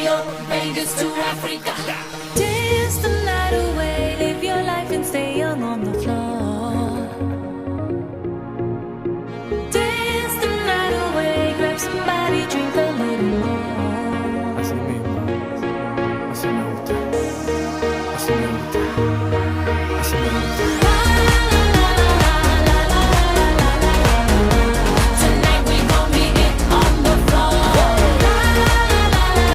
Rio, Vegas to Africa. Dance the night away, live your life and stay young on the floor. Dance the night away, grab somebody, drink a little more. Así mismo me gusta.